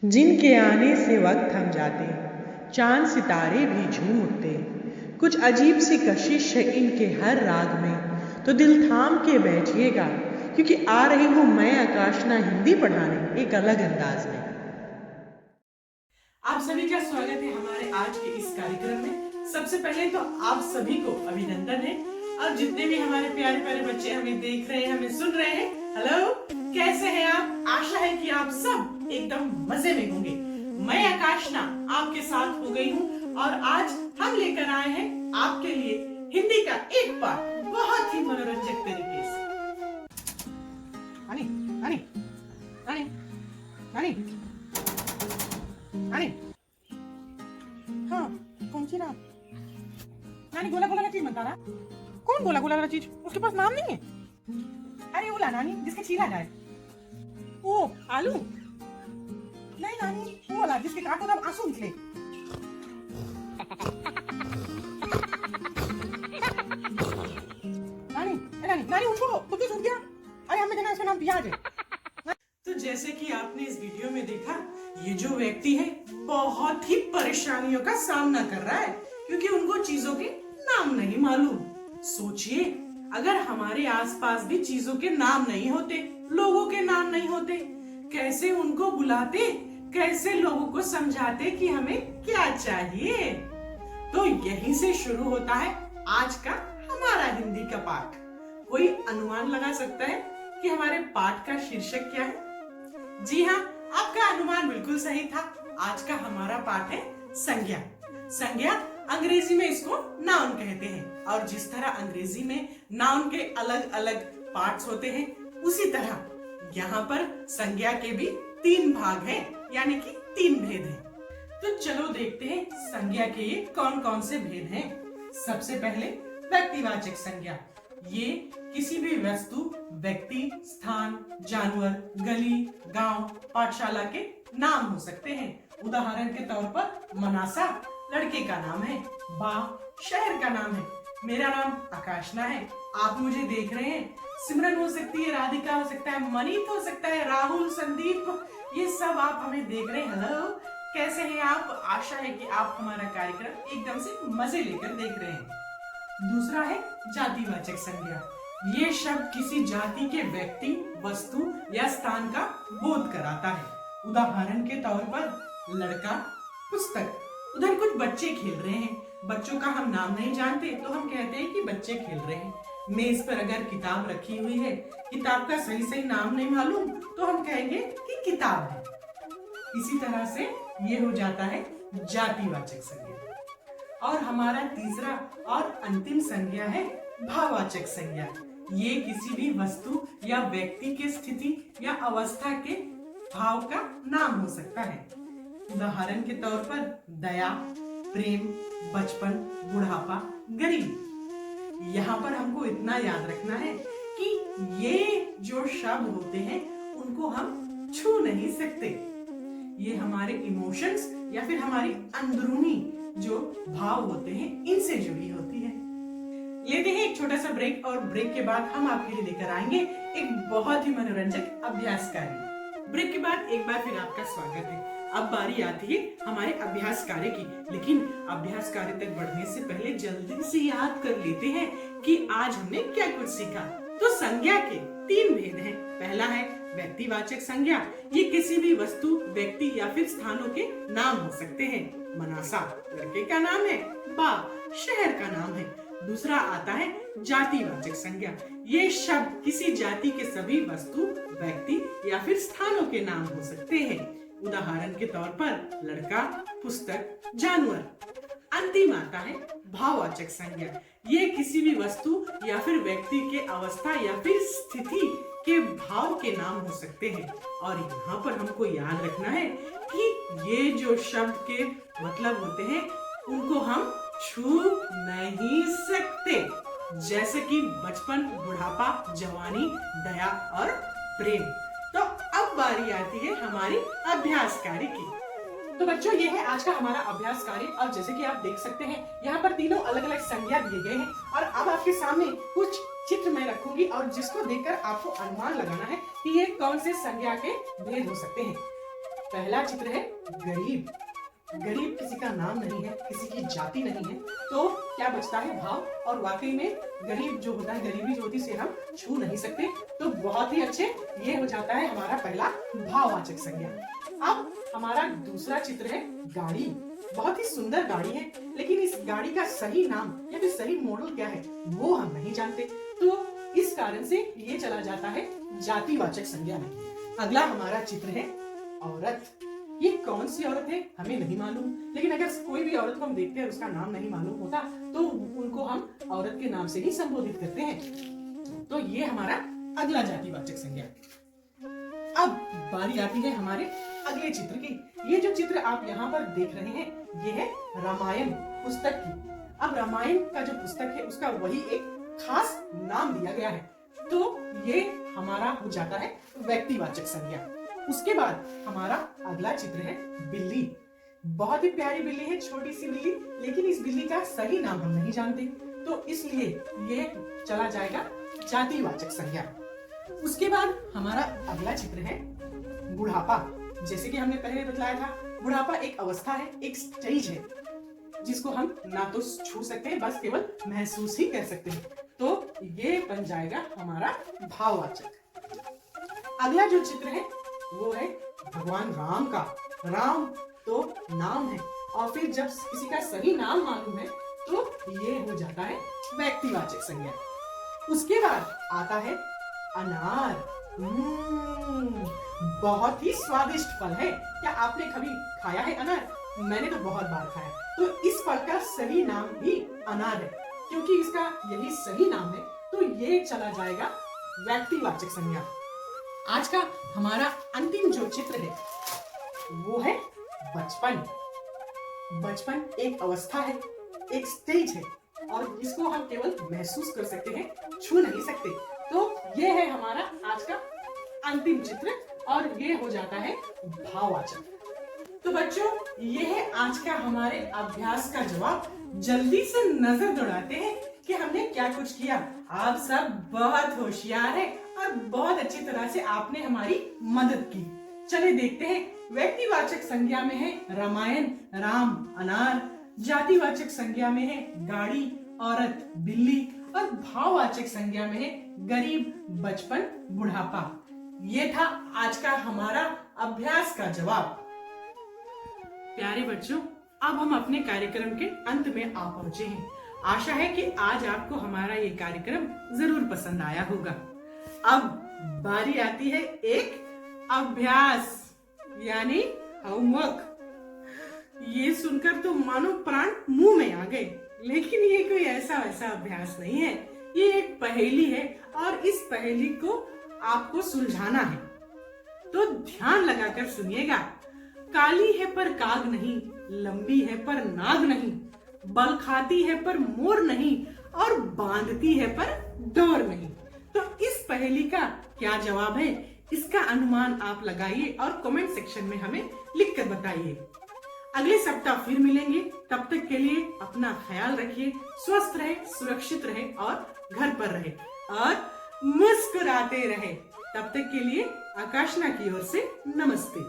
जिनके आने से वक्त थम जाते, चांद सितारे भी झूम उठते। कुछ अजीब सी कशिश है इनके हर राग में, तो दिल थाम के बैठिएगा, क्योंकि आ रही हूँ मैं आकाशना हिंदी पढ़ाने एक अलग अंदाज में। आप सभी का स्वागत है हमारे आज के इस कार्यक्रम में। सबसे पहले तो आप सभी को अभिनंदन है, और जितने भी हमारे प्यारे प्यारे बच्चे हमें देख रहे हैं, हमें सुन रहे हैं, हेलो, कैसे हैं आप? आशा है कि आप सब एकदम मजे में होंगे। मैं आकाशना आपके साथ हो गई हूँ, और आज हम लेकर आए हैं आपके लिए हिंदी का एक पाठ बहुत ही मनोरंजक तरीके से। नानी, नानी, नानी, नानी, नानी, हाँ, कौन सी नाम? नानी गोला गोला चीज मत रहा। कौन गोला गोला चीज? उसके पास नाम नहीं है। अरे वो ला नानी, जिसके छीला जाए। ओ आलू? नहीं नानी, वो वाला जिसके काटो तब आंसू निकले। नानी, नानी, नानी उठो, तुम तो छूट गया। अरे हमें देना इसका नाम प्याज है। तो जैसे कि आपने इस वीडियो में देखा, ये जो व्यक्ति है बहुत ही परेशानियों का सामना कर रहा है, क्योंकि उनको चीजों के नाम नहीं मालूम। सोचिए, अगर हमारे आसपास भी चीजों के नाम नहीं होते, लोगों के नाम नहीं होते, कैसे उनको बुलाते, कैसे लोगों को समझाते कि हमें क्या चाहिए। तो यहीं से शुरू होता है आज का हमारा हिंदी का पाठ। कोई अनुमान लगा सकता है कि हमारे पाठ का शीर्षक क्या है? जी हाँ, आपका अनुमान बिल्कुल सही था। आज का हमारा पाठ है संज्ञा। संज्ञा अंग्रेजी में इसको नाउन कहते हैं, और जिस तरह अंग्रेजी में नाउन के अलग अलग पार्ट्स होते हैं, उसी तरह यहाँ पर संज्ञा के भी 3 भाग हैं, यानी कि 3 भेद हैं। तो चलो देखते हैं संज्ञा के ये कौन कौन से भेद हैं। सबसे पहले व्यक्तिवाचक संज्ञा। ये किसी भी वस्तु, व्यक्ति, स्थान, जानवर, गली, गांव, पाठशाला के नाम हो सकते हैं। उदाहरण के तौर पर मनासा लड़के का नाम है, बा शहर का नाम है, मेरा नाम आकाशना है, आप मुझे देख रहे हैं, सिमरन हो सकती है, राधिका हो सकता है, मनीत हो सकता है, राहुल, संदीप, ये सब आप हमें देख रहे हैं। हेलो, कैसे हैं आप? आशा है कि आप हमारा कार्यक्रम एकदम से मजे लेकर देख रहे हैं। दूसरा है जातिवाचक संज्ञा। ये शब्द किसी जाति के व्यक्ति, वस्तु या स्थान का बोध कराता है। उदाहरण के तौर पर लड़का, पुस्तक। उधर कुछ बच्चे खेल रहे हैं, बच्चों का हम नाम नहीं जानते तो हम कहते हैं कि बच्चे खेल रहे हैं। मेज पर अगर किताब रखी हुई है, किताब का सही सही नाम नहीं मालूम तो हम कहेंगे कि किताब है। इसी तरह से ये हो जाता है जातिवाचक संज्ञा। और हमारा तीसरा और अंतिम संज्ञा है भाववाचक संज्ञा। ये किसी भी वस्तु या व्यक्ति के स्थिति या अवस्था के भाव का नाम हो सकता है। उदाहरण के तौर पर दया, प्रेम, बचपन, बुढ़ापा, गरीब। यहाँ पर हमको इतना याद रखना है कि ये जो शब्द होते हैं उनको हम छू नहीं सकते। ये हमारे इमोशंस या फिर हमारी अंदरूनी जो भाव होते हैं इनसे जुड़ी होती है। लेते हैं एक छोटा सा ब्रेक, और ब्रेक के बाद हम आपके लिए लेकर आएंगे एक बहुत ही मनोरंजक अभ्यास कार्य। ब्रेक के बाद एक बार फिर आपका स्वागत है। अब बारी आती है हमारे अभ्यास कार्य की, लेकिन अभ्यास कार्य तक बढ़ने से पहले जल्दी से याद कर लेते हैं कि आज हमने क्या कुछ सीखा। तो संज्ञा के 3 भेद हैं। पहला है व्यक्तिवाचक संज्ञा। ये किसी भी वस्तु, व्यक्ति या फिर स्थानों के नाम हो सकते हैं। मनासा लड़के का नाम है, बा शहर का नाम है। दूसरा आता है जातिवाचक संज्ञा। ये शब्द किसी जाति के सभी वस्तु, व्यक्ति या फिर स्थानों के नाम हो सकते हैं। उदाहरण के तौर पर लड़का, पुस्तक, जानवर। अंतिम आता है भाववाचक संज्ञा। ये किसी भी वस्तु या फिर व्यक्ति के अवस्था या फिर स्थिति के भाव के नाम हो सकते हैं। और यहाँ पर हमको याद रखना है कि ये जो शब्द के मतलब होते हैं उनको हम छू नहीं सकते, जैसे कि बचपन, बुढ़ापा, जवानी, दया और प्रेम। तो अब बारी आती है हमारी अभ्यास कार्य की। तो बच्चों, ये है आज का हमारा अभ्यास कार्य, और जैसे कि आप देख सकते हैं यहाँ पर तीनों अलग अलग संज्ञा दिए गए हैं, और अब आपके सामने कुछ चित्र मैं रखूंगी, और जिसको देखकर आपको अनुमान लगाना है कि ये कौन से संज्ञा के भेद हो सकते हैं। पहला चित्र है गरीब। गरीब किसी का नाम नहीं है, किसी की जाति नहीं है, तो क्या बचता है? भाव। और वाकई में गरीब जो होता है, गरीबी जो होती है, हम छू नहीं सकते। तो बहुत ही अच्छे, ये हो जाता है हमारा पहला भाववाचक संज्ञा। अब हमारा दूसरा चित्र है गाड़ी। बहुत ही सुंदर गाड़ी है, लेकिन इस गाड़ी का सही नाम या फिर सही मॉडल क्या है वो हम नहीं जानते, तो इस कारण से ये चला जाता है जातिवाचक संज्ञा में। अगला हमारा चित्र है औरत। ये कौन सी औरत है हमें नहीं मालूम, लेकिन अगर कोई भी औरत को हम देखते हैं उसका नाम नहीं मालूम होता तो उनको हम औरत के नाम से ही संबोधित करते हैं। तो ये हमारा अगला जातिवाचक संज्ञा। अब बारी आती है हमारे अगले चित्र की। ये जो चित्र आप यहाँ पर देख रहे हैं ये है रामायण पुस्तक की। अब रामायण का जो पुस्तक है उसका वही एक खास नाम दिया गया है, तो ये हमारा हो जाता है व्यक्तिवाचक संज्ञा। उसके बाद हमारा अगला चित्र है बिल्ली। बहुत ही प्यारी बिल्ली है, छोटी सी बिल्ली, लेकिन इस बिल्ली का सही नाम हम नहीं जानते, तो इसलिए ये चला जाएगा जातिवाचक संज्ञा। उसके बाद हमारा अगला चित्र है बुढ़ापा। जैसे कि हमने पहले बतलाया था, बुढ़ापा एक अवस्था है, एक स्टेज है जिसको हम ना तो छू सकते हैं, बस केवल महसूस ही कर सकते हैं, तो ये बन जाएगा हमारा भाववाचक। अगला जो चित्र है वो है भगवान राम का। राम तो नाम है, और फिर जब किसी का सही नाम मालूम है तो ये हो जाता है व्यक्तिवाचक संज्ञा। उसके बाद आता है अनार। बहुत ही स्वादिष्ट फल है। क्या आपने कभी खाया है अनार? मैंने तो बहुत बार खाया। तो इस फल का सही नाम भी अनार है, क्योंकि इसका यही सही नाम है, तो ये चला जाएगा व्यक्तिवाचक संज्ञा। आज का हमारा अंतिम जो चित्र है वो है बचपन। बचपन एक अवस्था है, एक स्टेज है, और इसको हम केवल महसूस कर सकते हैं, छू नहीं सकते। तो ये है हमारा आज का अंतिम चित्र, और ये हो जाता है भाववाचक। तो बच्चों, ये है आज का हमारे अभ्यास का जवाब। जल्दी से नजर दौड़ाते हैं कि हमने क्या कुछ किया। आप सब बहुत होशियार हैं और बहुत अच्छी तरह से आपने हमारी मदद की। चले देखते हैं। व्यक्तिवाचक संज्ञा में है रामायण, राम, अनार। जातिवाचक संज्ञा में है गाड़ी, औरत, बिल्ली। और भाववाचक संज्ञा में है गरीब, बचपन, बुढ़ापा। ये था आज का हमारा अभ्यास का जवाब। प्यारे बच्चों, अब हम अपने कार्यक्रम के अंत में आ पहुंचे हैं। आशा है कि आज आपको हमारा ये कार्यक्रम जरूर पसंद आया होगा। अब बारी आती है एक अभ्यास यानी होमवर्क। ये सुनकर तो मानो प्राण मुंह में आ गए, लेकिन ये कोई ऐसा वैसा अभ्यास नहीं है। ये एक पहेली है और इस पहेली को आपको सुलझाना है, तो ध्यान लगाकर सुनिएगा। काली है पर काग नहीं, लंबी है पर नाग नहीं, बल खाती है पर मोर नहीं, और बांधती है पर डोर नहीं। तो इस पहेली का क्या जवाब है, इसका अनुमान आप लगाइए और कमेंट सेक्शन में हमें लिखकर बताइए। अगले सप्ताह फिर मिलेंगे। तब तक के लिए अपना ख्याल रखिए, स्वस्थ रहे, सुरक्षित रहे और घर पर रहे और मुस्कुराते रहे। तब तक के लिए आकाशना की ओर से नमस्ते।